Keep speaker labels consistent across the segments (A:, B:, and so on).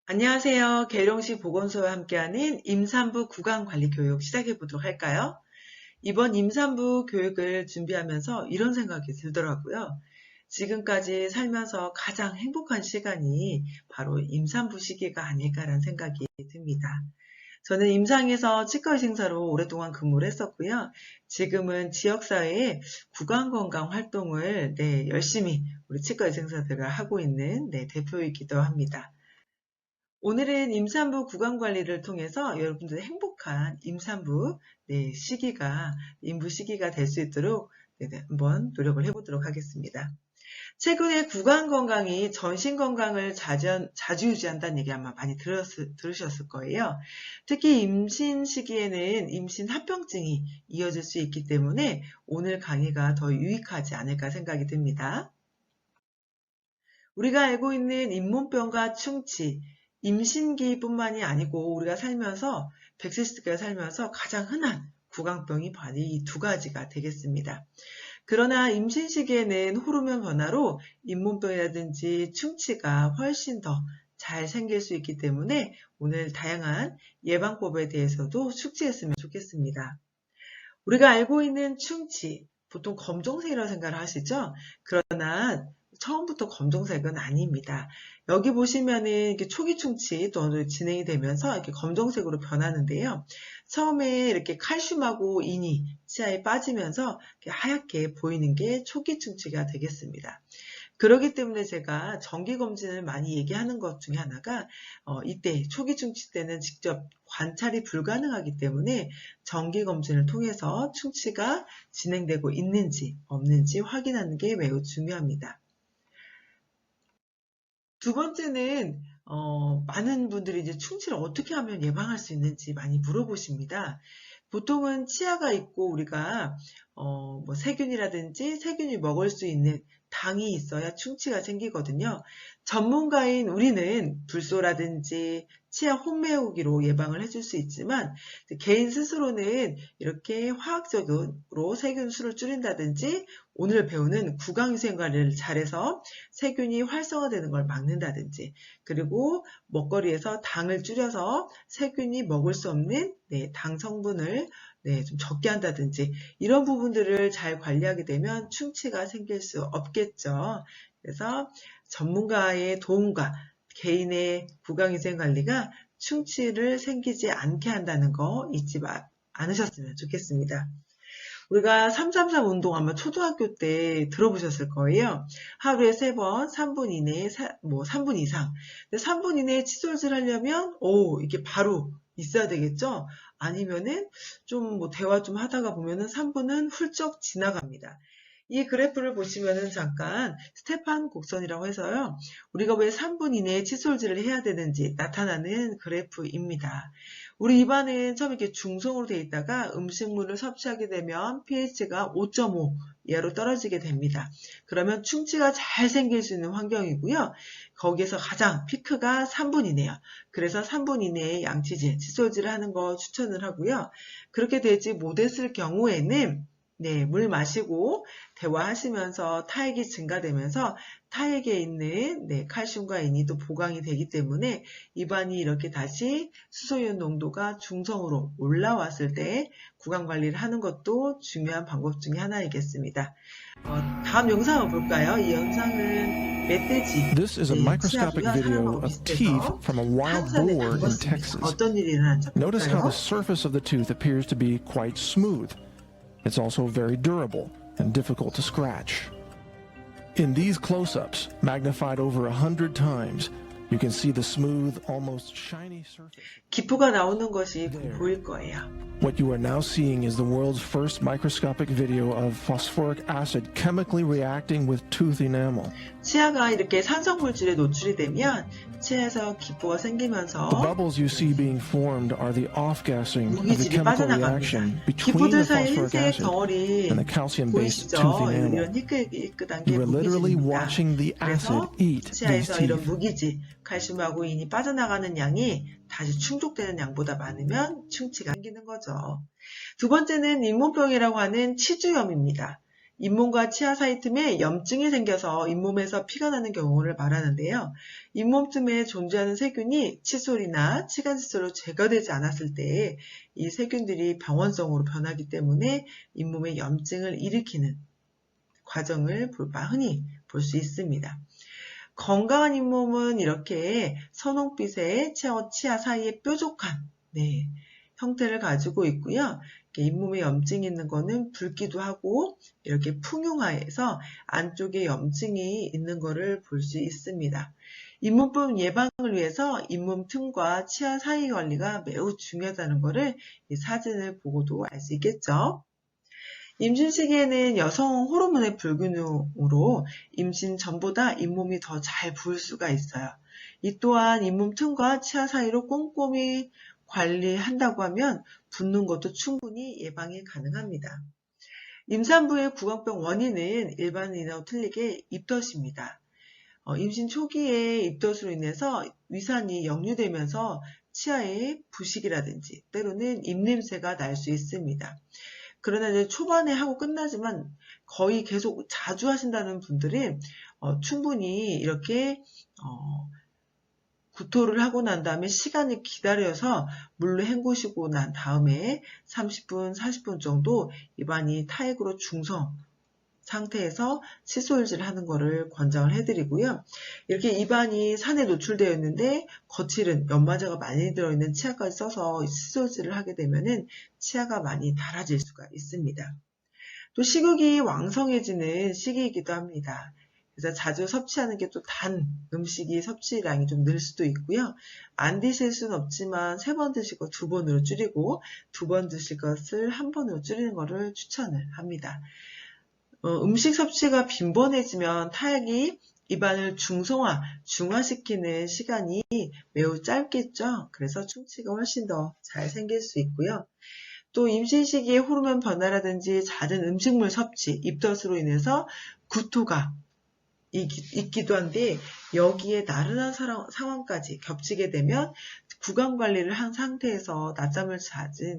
A: 안녕하세요. 계룡시 보건소와 함께하는 임산부 구강관리교육 시작해 보도록 할까요? 이번 임산부 교육을 준비하면서 이런 생각이 들더라고요. 지금까지 살면서 가장 행복한 시간이 바로 임산부 시기가 아닐까라는 생각이 듭니다. 저는 임상에서 치과의생사로 오랫동안 근무를 했었고요. 지금은 지역사회에 구강건강 활동을 열심히 우리 치과의생사들과 하고 있는 대표이기도 합니다. 오늘은 임산부 구강관리를 통해서 여러분들의 행복한 임산부 임부 시기가 될 수 있도록 한번 노력을 해보도록 하겠습니다. 최근에 구강건강이 전신건강을 자주 유지한다는 얘기 아마 많이 들으셨을 거예요. 특히 임신 시기에는 임신 합병증이 이어질 수 있기 때문에 오늘 강의가 더 유익하지 않을까 생각이 듭니다. 우리가 알고 있는 잇몸병과 충치, 임신기뿐만이 아니고 우리가 살면서 100세까지 살면서 가장 흔한 구강병이 바로 이 두 가지가 되겠습니다. 그러나 임신 시기에는 호르몬 변화로 잇몸병이라든지 충치가 훨씬 더 잘 생길 수 있기 때문에 오늘 다양한 예방법에 대해서도 숙지했으면 좋겠습니다. 우리가 알고 있는 충치, 보통 검정색이라고 생각을 하시죠? 그러나 처음부터 검정색은 아닙니다. 여기 보시면은 이렇게 초기 충치 또 진행이 되면서 이렇게 검정색으로 변하는데요. 처음에 이렇게 칼슘하고 인이 치아에 빠지면서 이렇게 하얗게 보이는 게 초기 충치가 되겠습니다. 그렇기 때문에 제가 정기검진을 많이 얘기하는 것 중에 하나가 이때 초기 충치 때는 직접 관찰이 불가능하기 때문에 정기검진을 통해서 충치가 진행되고 있는지 없는지 확인하는 게 매우 중요합니다. 두 번째는 많은 분들이 이제 충치를 어떻게 하면 예방할 수 있는지 많이 물어보십니다. 보통은 치아가 있고 우리가 세균이라든지 세균이 먹을 수 있는 당이 있어야 충치가 생기거든요. 전문가인 우리는 불소라든지 치아 홈메우기로 예방을 해줄 수 있지만 개인 스스로는 이렇게 화학적으로 세균 수를 줄인다든지 오늘 배우는 구강위생관리를 잘해서 세균이 활성화되는 걸 막는다든지 그리고 먹거리에서 당을 줄여서 세균이 먹을 수 없는 당 성분을 좀 적게 한다든지 이런 부분들을 잘 관리하게 되면 충치가 생길 수 없겠죠. 그래서 전문가의 도움과 개인의 구강위생관리가 충치를 생기지 않게 한다는 거 잊지 않으셨으면 좋겠습니다. 우리가 333 운동 아마 초등학교 때 들어보셨을 거예요. 하루에 3번, 3분 이내에 3분 이상. 3분 이내에 칫솔질 하려면 이게 바로 있어야 되겠죠? 아니면은 좀 대화 좀 하다가 보면은 3분은 훌쩍 지나갑니다. 이 그래프를 보시면은 잠깐 스테판 곡선이라고 해서요. 우리가 왜 3분 이내에 칫솔질을 해야 되는지 나타나는 그래프입니다. 우리 입안은 처음 이렇게 중성으로 되어 있다가 음식물을 섭취하게 되면 pH가 5.5 이하로 떨어지게 됩니다. 그러면 충치가 잘 생길 수 있는 환경이고요. 거기에서 가장 피크가 3분 이내요. 그래서 3분 이내에 양치질, 칫솔질을 하는 거 추천을 하고요. 그렇게 되지 못했을 경우에는 물 마시고 대화하시면서 타액이 증가되면서 타액에 있는 칼슘과 인이 또 보강이 되기 때문에 입안이 이렇게 다시 수소이온 농도가 중성으로 올라왔을 때 구강관리를 하는 것도 중요한 방법 중에 하나이겠습니다. 다음 영상을 볼까요? 이 영상은 멧돼지
B: This is a microscopic video of teeth from a wild boar in Texas.
A: 어떤 일이 일어난지
B: Notice how
A: 볼까요?
B: the surface of the tooth appears to be quite smooth. It's also very durable and difficult to scratch. In these close-ups, magnified over 100 times, you can see the smooth, almost shiny surface.
A: 기포가 나오는 것이 보일 거예요.
B: What you are now seeing is the world's first microscopic video of phosphoric acid chemically reacting with tooth enamel.
A: 치아가 이렇게 산성물질에 노출이 되면 치아에서 기포가 생기면서
B: The bubbles you see being formed are the off-gassing of the
A: 무기질이
B: chemical
A: 빠져나갑니다.
B: reaction between
A: 기포들
B: the
A: 사이
B: phosphoric
A: 흰색
B: acid
A: 덩어리
B: and the calcium-based
A: 보이시죠?
B: tooth enamel.
A: 이런 희끗희끗한 게
B: You are literally
A: 무기질입니다.
B: watching the acid
A: 그래서
B: eat these
A: 치아에서 이런
B: teeth.
A: 무기질, 칼슘하고 인이 빠져나가는 양이 다시 충족되는 양보다 많으면 충치가 생기는 거죠. 두 번째는 잇몸병이라고 하는 치주염입니다. 잇몸과 치아 사이 틈에 염증이 생겨서 잇몸에서 피가 나는 경우를 말하는데요. 잇몸 틈에 존재하는 세균이 칫솔이나 치간칫솔로 제거되지 않았을 때 이 세균들이 병원성으로 변하기 때문에 잇몸에 염증을 일으키는 과정을 흔히 볼 수 있습니다. 건강한 잇몸은 이렇게 선홍빛의 치아 사이에 뾰족한 형태를 가지고 있고요. 잇몸에 염증이 있는 거는 붉기도 하고 이렇게 풍용하여서 안쪽에 염증이 있는 거를 볼 수 있습니다. 잇몸병 예방을 위해서 잇몸 틈과 치아 사이 관리가 매우 중요하다는 것을 이 사진을 보고도 알 수 있겠죠. 임신 시기에는 여성 호르몬의 불균형으로 임신 전보다 잇몸이 더 잘 부을 수가 있어요. 이 또한 잇몸 틈과 치아 사이로 꼼꼼히 관리한다고 하면 붓는 것도 충분히 예방이 가능합니다. 임산부의 구강병 원인은 일반인하고 틀리게 입덧입니다. 임신 초기에 입덧으로 인해서 위산이 역류되면서 치아에 부식이라든지 때로는 입냄새가 날 수 있습니다. 그러나 이제 초반에 하고 끝나지만 거의 계속 자주 하신다는 분들은 충분히 이렇게 구토를 하고 난 다음에 시간을 기다려서 물로 헹구시고 난 다음에 30분, 40분 정도 입안이 타액으로 중성 상태에서 칫솔질을 하는 것을 권장을 해드리고요. 이렇게 입안이 산에 노출되어 있는데 거칠은 연마제가 많이 들어있는 치아까지 써서 칫솔질을 하게 되면은 치아가 많이 닳아질 수가 있습니다. 또 식욕이 왕성해지는 시기이기도 합니다. 그래서 자주 섭취하는 게 또 단 음식이 섭취량이 좀 늘 수도 있고요. 안 드실 수는 없지만 3번 드실 거 2번으로 줄이고 2번 드실 것을 1번으로 줄이는 것을 추천을 합니다. 음식 섭취가 빈번해지면 타액이 입안을 중화시키는 시간이 매우 짧겠죠. 그래서 충치가 훨씬 더 잘 생길 수 있고요. 또 임신 시기에 호르몬 변화라든지 잦은 음식물 섭취, 입덧으로 인해서 구토가 있기도 한데 여기에 나른한 상황까지 겹치게 되면 구강 관리를 한 상태에서 낮잠을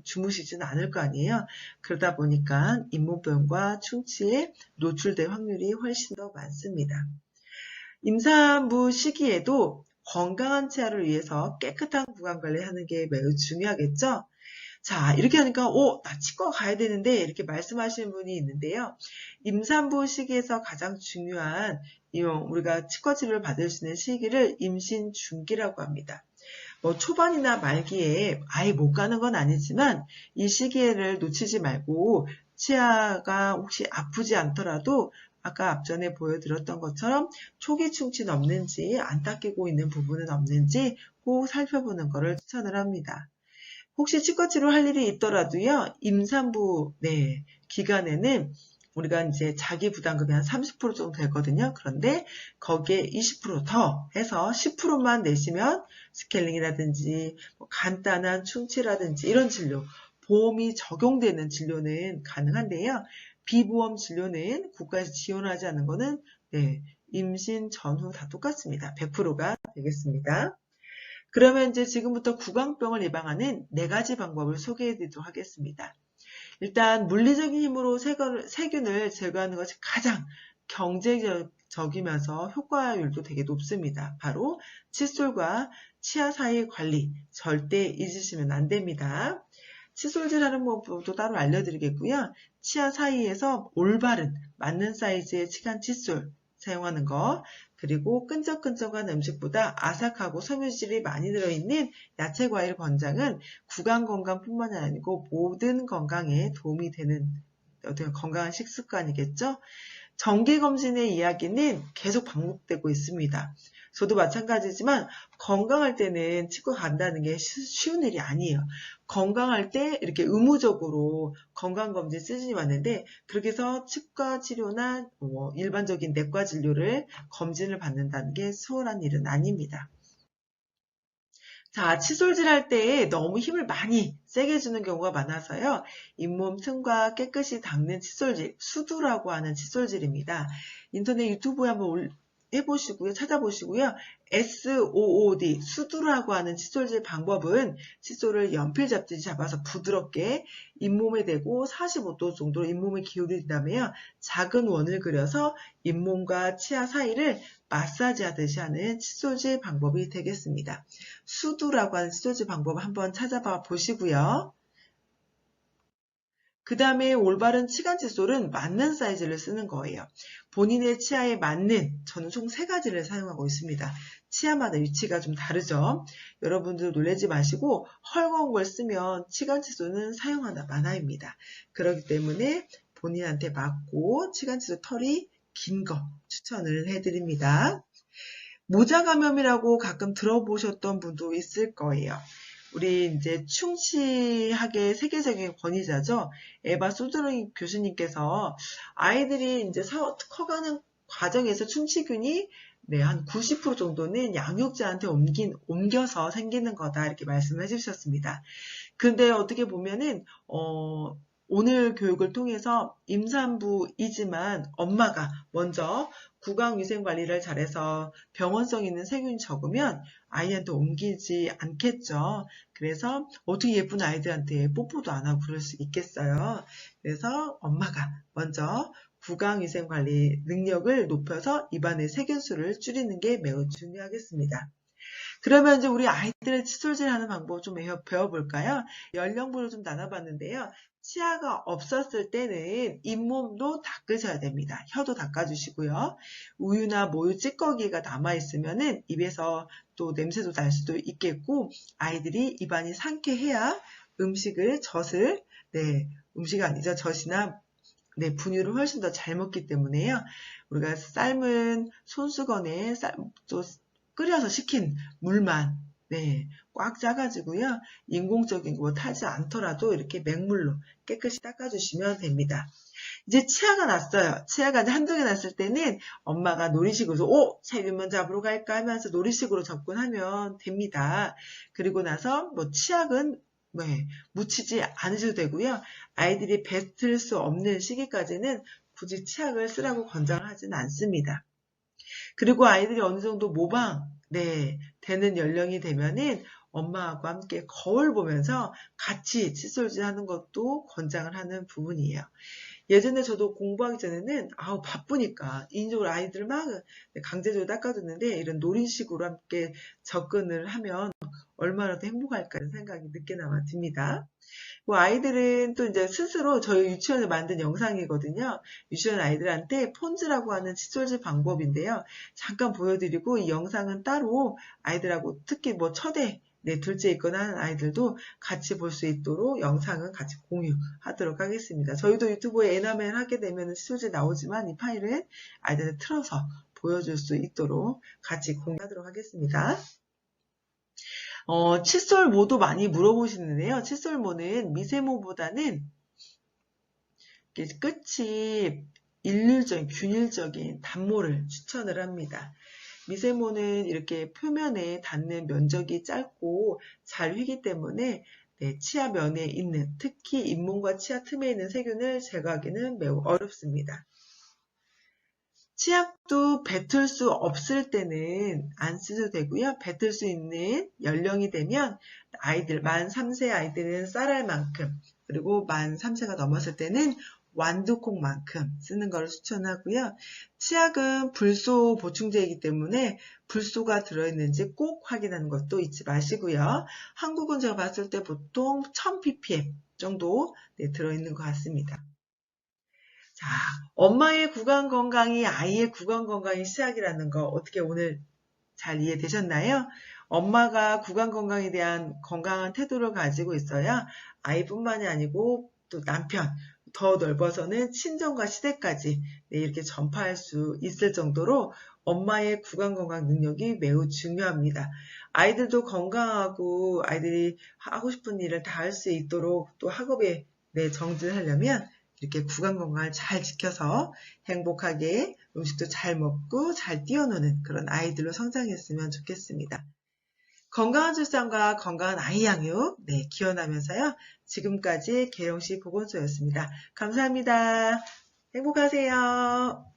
A: 주무시지는 않을 거 아니에요. 그러다 보니까 잇몸병과 충치에 노출될 확률이 훨씬 더 많습니다. 임산부 시기에도 건강한 치아를 위해서 깨끗한 구강 관리하는 게 매우 중요하겠죠. 자, 이렇게 하니까 나 치과 가야 되는데 이렇게 말씀하시는 분이 있는데요. 임산부 시기에서 가장 중요한 우리가 치과 치료를 받을 수 있는 시기를 임신 중기라고 합니다. 초반이나 말기에 아예 못 가는 건 아니지만 이 시기를 놓치지 말고 치아가 혹시 아프지 않더라도 아까 앞전에 보여드렸던 것처럼 초기 충치는 없는지 안 닦이고 있는 부분은 없는지 꼭 살펴보는 것을 추천을 합니다. 혹시 치과 치료할 일이 있더라도요, 임산부 기간에는 우리가 이제 자기 부담금이 한 30% 정도 되거든요. 그런데 거기에 20% 더 해서 10%만 내시면 스케일링이라든지 간단한 충치라든지 이런 진료, 보험이 적용되는 진료는 가능한데요. 비보험 진료는 국가에서 지원하지 않는 거는 임신 전후 다 똑같습니다. 100%가 되겠습니다. 그러면 이제 지금부터 구강병을 예방하는 4가지 방법을 소개해 드리도록 하겠습니다. 일단 물리적인 힘으로 세균을 제거하는 것이 가장 경제적이면서 효과율도 되게 높습니다. 바로 칫솔과 치아 사이 관리 절대 잊으시면 안 됩니다. 칫솔질하는 방법도 따로 알려드리겠고요. 치아 사이에서 올바른 맞는 사이즈의 치간 칫솔 사용하는 거, 그리고 끈적끈적한 음식보다 아삭하고 섬유질이 많이 들어있는 야채 과일 권장은 구강 건강뿐만 아니고 모든 건강에 도움이 되는 어떤 건강한 식습관이겠죠. 정기검진의 이야기는 계속 반복되고 있습니다. 저도 마찬가지지만 건강할 때는 치과 간다는 게 쉬운 일이 아니에요. 건강할 때 이렇게 의무적으로 건강검진 시즌이 왔는데 그렇게 해서 치과 치료나 일반적인 내과 진료를 검진을 받는다는 게 수월한 일은 아닙니다. 자, 칫솔질 할 때 너무 힘을 많이 세게 주는 경우가 많아서요. 잇몸 틈과 깨끗이 닦는 칫솔질, 수두라고 하는 칫솔질입니다. 인터넷 유튜브에 한번 해보시고요. 찾아보시고요. SOOD, 수두라고 하는 칫솔질 방법은 칫솔을 연필 잡듯이 잡아서 부드럽게 잇몸에 대고 45도 정도로 잇몸을 기울인 다음에 작은 원을 그려서 잇몸과 치아 사이를 마사지 하듯이 하는 칫솔질 방법이 되겠습니다. 수두라고 하는 칫솔질 방법 한번 찾아봐 보시고요. 그 다음에 올바른 치간 칫솔은 맞는 사이즈를 쓰는 거예요. 본인의 치아에 맞는, 저는 총 3가지를 사용하고 있습니다. 치아마다 위치가 좀 다르죠. 여러분들 놀라지 마시고 헐거운 걸 쓰면 치간 칫솔은 사용하다 마나입니다. 그렇기 때문에 본인한테 맞고 치간 칫솔 털이 긴 거 추천을 해드립니다. 모자 감염이라고 가끔 들어보셨던 분도 있을 거예요. 우리 이제 충치학의 세계적인 권위자죠. 에바 소드링 교수님께서 아이들이 이제 커가는 과정에서 충치균이 한 90% 정도는 양육자한테 옮겨서 생기는 거다 이렇게 말씀을 해주셨습니다. 근데 어떻게 보면은 오늘 교육을 통해서 임산부이지만 엄마가 먼저 구강위생관리를 잘해서 병원성 있는 세균이 적으면 아이한테 옮기지 않겠죠. 그래서 어떻게 예쁜 아이들한테 뽀뽀도 안 하고 그럴 수 있겠어요. 그래서 엄마가 먼저 구강위생관리 능력을 높여서 입안의 세균수를 줄이는 게 매우 중요하겠습니다. 그러면 이제 우리 아이들의 칫솔질 하는 방법 좀 배워볼까요? 연령별로 좀 나눠봤는데요. 치아가 없었을 때는 잇몸도 닦으셔야 됩니다. 혀도 닦아주시고요. 우유나 모유 찌꺼기가 남아있으면은 입에서 또 냄새도 날 수도 있겠고, 아이들이 입안이 상쾌해야 젖을, 음식 아니죠. 젖이나 분유를 훨씬 더 잘 먹기 때문에요. 우리가 삶은 손수건에 또 끓여서 식힌 물만 꽉 짜가지고요. 인공적인 거 타지 않더라도 이렇게 맹물로 깨끗이 닦아주시면 됩니다. 이제 치아가 났어요. 치아가 이제 한두 개 났을 때는 엄마가 놀이식으로 세균만 잡으러 갈까 하면서 놀이식으로 접근하면 됩니다. 그리고 나서 치약은 묻히지 않으셔도 되고요. 아이들이 뱉을 수 없는 시기까지는 굳이 치약을 쓰라고 권장을 하지는 않습니다. 그리고 아이들이 어느 정도 모방 되는 연령이 되면은 엄마하고 함께 거울 보면서 같이 칫솔질 하는 것도 권장을 하는 부분이에요. 예전에 저도 공부하기 전에는 바쁘니까 인적으로 아이들을 막 강제적으로 닦아줬는데 이런 놀이식으로 함께 접근을 하면 얼마나 더 행복할까 하는 생각이 늦게나마 듭니다. 아이들은 또 이제 스스로 저희 유치원에 만든 영상이거든요. 유치원 아이들한테 폰즈라고 하는 칫솔질 방법인데요. 잠깐 보여드리고 이 영상은 따로 아이들하고 특히 첫애, 둘째 있거나 하는 아이들도 같이 볼 수 있도록 영상은 같이 공유하도록 하겠습니다. 저희도 유튜브에 에나멜 하게 되면 칫솔질 나오지만 이 파일은 아이들한테 틀어서 보여줄 수 있도록 같이 공유하도록 하겠습니다. 칫솔모도 많이 물어보시는데요. 칫솔모는 미세모보다는 끝이 균일적인 단모를 추천을 합니다. 미세모는 이렇게 표면에 닿는 면적이 짧고 잘 휘기 때문에 치아 면에 있는, 특히 잇몸과 치아 틈에 있는 세균을 제거하기는 매우 어렵습니다. 치약도 뱉을 수 없을 때는 안 쓰셔도 되고요. 뱉을 수 있는 연령이 되면 만 3세 아이들은 쌀알만큼, 그리고 만 3세가 넘었을 때는 완두콩만큼 쓰는 것을 추천하고요. 치약은 불소 보충제이기 때문에 불소가 들어있는지 꼭 확인하는 것도 잊지 마시고요. 한국은 제가 봤을 때 보통 1000ppm 정도 들어있는 것 같습니다. 자, 엄마의 구강 건강이 아이의 구강 건강의 시작이라는 거 어떻게 오늘 잘 이해되셨나요? 엄마가 구강 건강에 대한 건강한 태도를 가지고 있어야 아이뿐만이 아니고 또 남편, 더 넓어서는 친정과 시댁까지 이렇게 전파할 수 있을 정도로 엄마의 구강 건강 능력이 매우 중요합니다. 아이들도 건강하고 아이들이 하고 싶은 일을 다 할 수 있도록 또 학업에 정진을 하려면 이렇게 구강 건강을 잘 지켜서 행복하게 음식도 잘 먹고 잘 뛰어노는 그런 아이들로 성장했으면 좋겠습니다. 건강한 출산과 건강한 아이 양육 기원하면서요. 지금까지 계룡시 보건소였습니다. 감사합니다. 행복하세요.